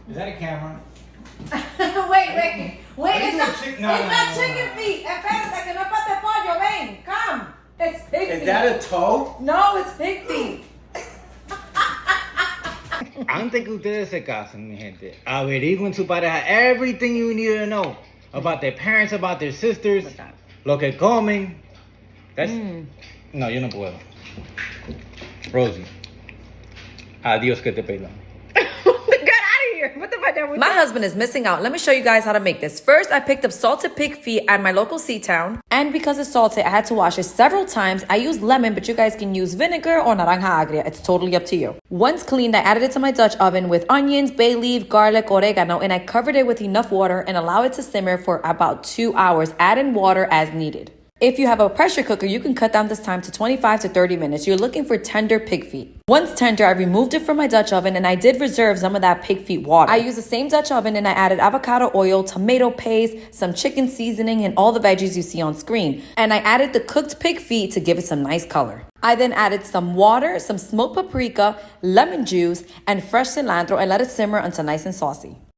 Is that a camera? Wait. It's not chicken feet. Espérate, que no es pate pollo. Ven, come. It's pig feet. Is that a toe? No, it's pig feet. Antes que ustedes se casen, mi gente, averigüen su pareja everything you need to know about their parents, about their sisters, lo que comen. That's no, yo no puedo. Rosie, adiós que te pelan. My husband is missing out. Let me show you guys how to make this. First, I picked up salted pig feet at my local sea town. And because it's salted, I had to wash it several times. I used lemon, but you guys can use vinegar or naranja agria. It's totally up to you. Once cleaned, I added it to my Dutch oven with onions, bay leaf, garlic, oregano, and I covered it with enough water and allowed it to simmer for about 2 hours. Add in water as needed. If you have a pressure cooker, you can cut down this time to 25 to 30 minutes. You're looking for tender pig feet. Once tender, I removed it from my Dutch oven and I did reserve some of that pig feet water. I used the same Dutch oven and I added avocado oil, tomato paste, some chicken seasoning, and all the veggies you see on screen. And I added the cooked pig feet to give it some nice color. I then added some water, some smoked paprika, lemon juice, and fresh cilantro and let it simmer until nice and saucy.